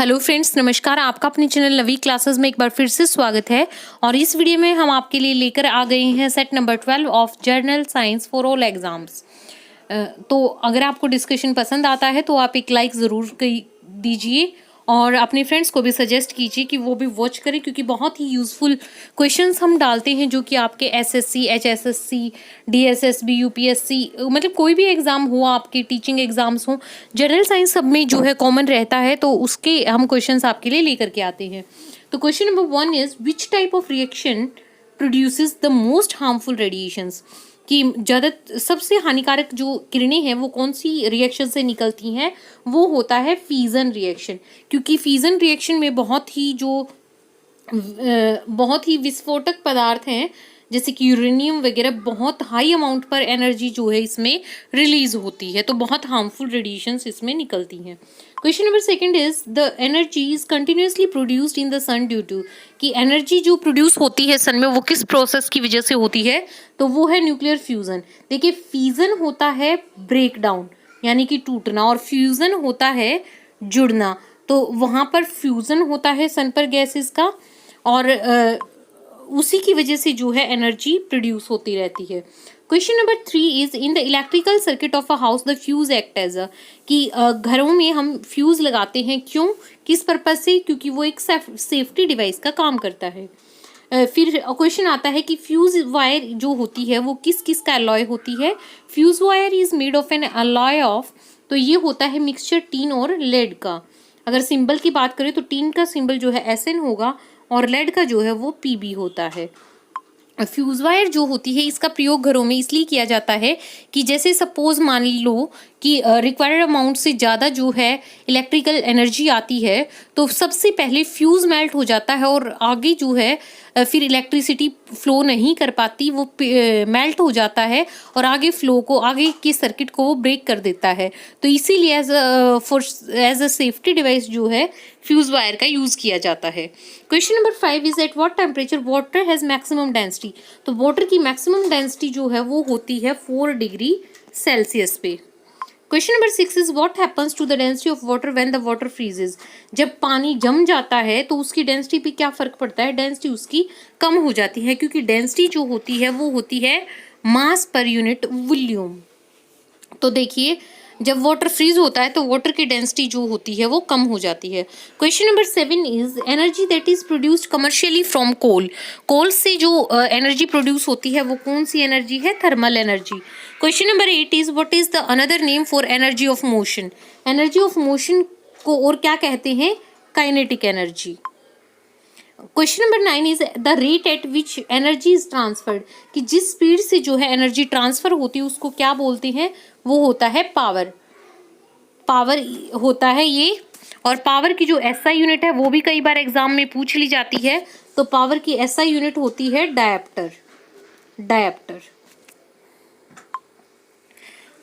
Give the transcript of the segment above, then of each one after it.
Hello friends, नमस्कार। आपका अपने चैनल नवी क्लासेस में एक बार फिर से स्वागत है। और इस वीडियो में हम आपके लिए लेकर आ गए हैं set number 12 of journal science for all exams. तो अगर आपको डिस्कशन पसंद आता है तो आप एक लाइक ज़रूर दीजिए और अपने फ्रेंड्स को भी सजेस्ट कीजिए कि वो भी वॉच करें, क्योंकि बहुत ही यूज़फुल क्वेश्चंस हम डालते हैं जो कि आपके एसएससी, एचएसएससी, डीएसएसबी, यूपीएससी, मतलब कोई भी एग्ज़ाम हो, आपके टीचिंग एग्ज़ाम्स हो, जनरल साइंस सब में जो है कॉमन रहता है। तो उसके हम क्वेश्चंस आपके लिए लेकर के आते हैं। तो question number 1 is which type of reaction produces the most harmful radiations, कि ज़्यादा सबसे हानिकारक जो किरणें हैं वो कौन सी रिएक्शन से निकलती हैं। वो होता है फ्यूजन रिएक्शन, क्योंकि फ्यूजन रिएक्शन में बहुत ही विस्फोटक पदार्थ हैं जैसे कि यूरेनियम वगैरह, बहुत हाई अमाउंट पर एनर्जी जो है इसमें रिलीज होती है, तो बहुत हार्मफुल रेडिएशंस इसमें निकलती हैं। Question number 2 is the energy is continuously produced in the sun due to, कि एनर्जी जो प्रोड्यूस होती है सन में वो किस प्रोसेस की वजह से होती है, तो वो है न्यूक्लियर फ्यूजन। देखिए, फ्यूजन होता है ब्रेक डाउन यानी कि टूटना, और फ्यूजन होता है जुड़ना। तो वहाँ पर फ्यूजन होता है सन पर गैसेस का, और उसी की वजह से जो है एनर्जी प्रोड्यूस होती रहती है। Question number 3 is in the electrical circuit of a house the fuse act as a, कि घरों में हम फ्यूज लगाते हैं, क्यों, किस पर्पज से, क्योंकि वो एक सेफ्टी डिवाइस का काम करता है। फिर क्वेश्चन आता है कि फ्यूज वायर जो होती है वो किस किस का अलॉय होती है। Fuse wire is made of N alloy of, तो ये होता है मिक्सचर टीन और लेड का। अगर सिंबल की बात करें तो टीन का सिंबल जो है एसएन होगा और लेड का जो है वो पीबी होता है। फ्यूज वायर जो होती है इसका प्रयोग घरों में इसलिए किया जाता है कि जैसे सपोज मान लो कि रिक्वायर्ड अमाउंट से ज़्यादा जो है इलेक्ट्रिकल एनर्जी आती है, तो सबसे पहले फ्यूज़ मेल्ट हो जाता है और आगे जो है फिर इलेक्ट्रिसिटी फ्लो नहीं कर पाती, वो मेल्ट हो जाता है और आगे फ्लो को, आगे के सर्किट को वो ब्रेक कर देता है। तो इसीलिए एज अ सेफ्टी डिवाइस जो है फ्यूज वायर का यूज़ किया जाता है। Question number 5 is at what temperature water has maximum density, तो वाटर की मैक्सिमम डेंसिटी जो है वो होती है 4 डिग्री सेल्सियस पे। Question number 6 is what happens to the density of water when the water freezes, जब पानी जम जाता है तो उसकी डेंसिटी पे क्या फर्क पड़ता है, डेंसिटी उसकी कम हो जाती है, क्योंकि डेंसिटी जो होती है वो होती है मास पर यूनिट वॉल्यूम। तो देखिए, जब वाटर फ्रीज होता है तो वाटर की डेंसिटी जो होती है वो कम हो जाती है। Question number 7 is energy that is produced commercially from coal, coal से जो एनर्जी प्रोड्यूस होती है वो कौन सी एनर्जी है, thermal energy. Question number 8 is what is the another name for energy of motion, energy of motion को और क्या कहते हैं, kinetic energy. Question number 9 is the rate at which energy is transferred, कि जिस स्पीड से जो है एनर्जी ट्रांसफर होती है उसको क्या बोलते हैं, वो होता है पावर। पावर होता है ये, और पावर की जो एसआई यूनिट है वो भी कई बार एग्जाम में पूछ ली जाती है। तो पावर की एसआई यूनिट होती है डायप्टर। डायप्टर।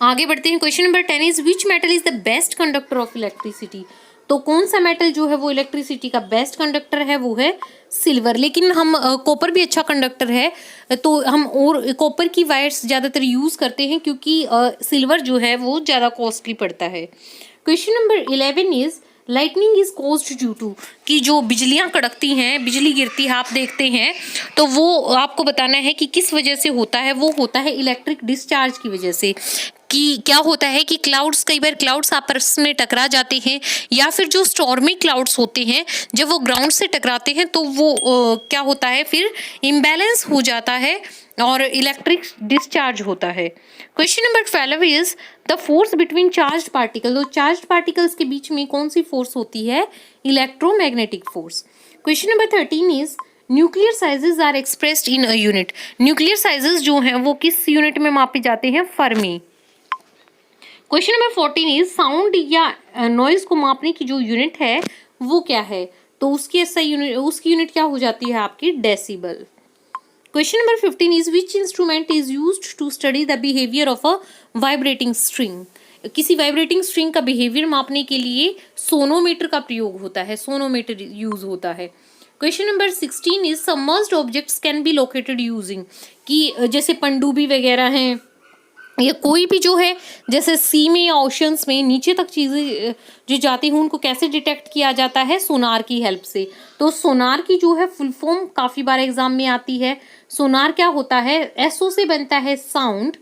आगे बढ़ते हैं। Question number 10 is which metal is the best conductor of electricity, तो कौन सा मेटल जो है वो इलेक्ट्रिसिटी का बेस्ट कंडक्टर है, वो है सिल्वर। लेकिन हम कॉपर भी अच्छा कंडक्टर है, तो हम और कॉपर की वायर्स ज़्यादातर यूज़ करते हैं, क्योंकि सिल्वर जो है वो ज़्यादा कॉस्टली पड़ता है। Question number 11 is lightning is caused due to, कि जो बिजलियाँ कड़कती हैं, बिजली गिरती है, आप देखते हैं, तो वो आपको बताना है कि किस वजह से होता है। वो होता है इलेक्ट्रिक डिस्चार्ज की वजह से। कि क्या होता है कि क्लाउड्स, कई बार क्लाउड्स आपस में टकरा जाते हैं, या फिर जो स्टॉर्मी क्लाउड्स होते हैं जब वो ग्राउंड से टकराते हैं तो वो क्या होता है, फिर इम्बैलेंस हो जाता है और इलेक्ट्रिक डिस्चार्ज होता है। Question number 12 is the force between charge particle, तो चार्ज पार्टिकल्स के बीच में कौन सी फोर्स होती है, electromagnetic force. Question number 13 is nuclear sizes are expressed in a unit, nuclear sizes जो हैं वो किस यूनिट में मापे जाते हैं, fermi. Question number 14 is sound या नॉइज को मापने की जो यूनिट है वो क्या है, तो उसकी यूनिट क्या हो जाती है आपकी, decibel. Question number 15 is which instrument is used to study the behaviour of a vibrating string, किसी वाइब्रेटिंग स्ट्रिंग का बिहेवियर मापने के लिए सोनोमीटर का प्रयोग होता है, सोनोमीटर यूज होता है। Question number 16 is submerged objects can be located using, कि जैसे पनडुब्बी वगैरह हैं या कोई भी जो है जैसे सी में या ओशंस में नीचे तक चीज़ें जो जाती हैं उनको कैसे डिटेक्ट किया जाता है, सोनार की हेल्प से। तो सोनार की जो है फुल फॉर्म काफ़ी बार एग्जाम में आती है। सोनार क्या होता है, एसओ से बनता है साउंड,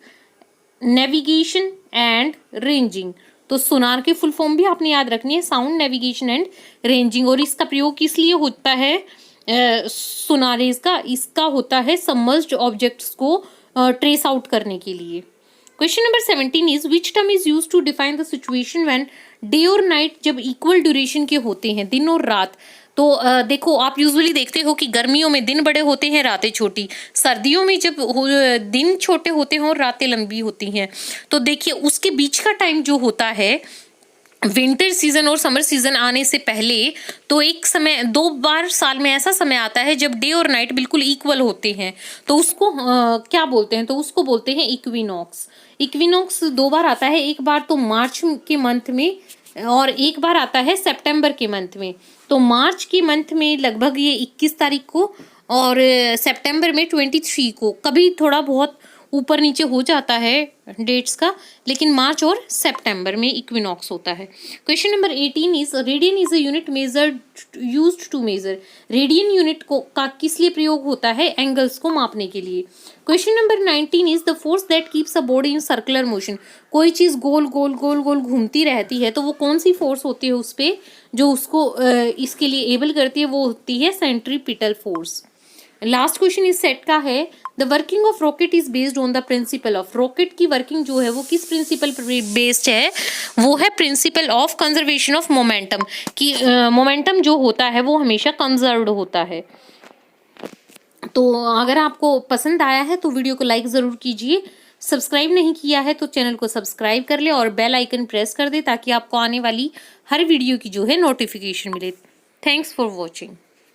नेविगेशन एंड रेंजिंग। तो सोनार की फुल फॉर्म भी आपने याद रखनी है, साउंड, नेविगेशन एंड रेंजिंग। और इसका प्रयोग किस लिए होता है, सोनार इसका होता है सबमर्ज्ड ऑब्जेक्ट्स को ट्रेस आउट करने के लिए। Question number 17 is which term is use to define the situation when day और नाइट जब इक्वल ड्यूरेशन के होते हैं, दिन और रात। तो देखो आप यूजुअली देखते हो कि गर्मियों में दिन बड़े होते हैं, रातें छोटी। सर्दियों में जब दिन छोटे होते हैं और रातें लंबी होती हैं, तो देखिए उसके बीच का टाइम जो होता है विंटर सीजन और समर सीजन आने से पहले, तो एक समय 2 बार साल में ऐसा समय आता है जब डे और नाइट बिल्कुल इक्वल होते हैं। तो उसको क्या बोलते हैं, तो उसको बोलते हैं इक्विनॉक्स। इक्विनॉक्स 2 बार आता है, एक बार तो मार्च के मंथ में और एक बार आता है सितंबर के मंथ में। तो मार्च के मंथ में लगभग ये 21 तारीख को और सितंबर में 23 को, कभी थोड़ा बहुत ऊपर नीचे हो जाता है डेट्स का, लेकिन मार्च और सितंबर में इक्विनॉक्स होता है। Question number 18 is radian is a unit measured used to measure. Radian unit को का किस लिए प्रयोग होता है, एंगल्स को मापने के लिए। Question number 19 is the force that keeps a body in circular motion. कोई चीज गोल गोल गोल गोल घूमती रहती है, तो वो कौन सी फोर्स होती है उस पे जो उसको इसके लिए एबल करती है, वो होती है सेंट्रीपिटल फोर्स। लास्ट क्वेश्चन इस सेट का है, the working of rocket is based on the principle of. Rocket की वर्किंग जो है वो किस प्रिंसिपल पर बेस्ड है, वो है principle of conservation of momentum. कि मोमेंटम जो होता है वो हमेशा कंजर्व्ड होता है। तो अगर आपको पसंद आया है तो वीडियो को लाइक ज़रूर कीजिए, सब्सक्राइब नहीं किया है तो चैनल को सब्सक्राइब कर ले और बेल आइकन प्रेस कर दे ताकि आपको आने वाली हर वीडियो की जो है नोटिफिकेशन मिले। Thanks for watching.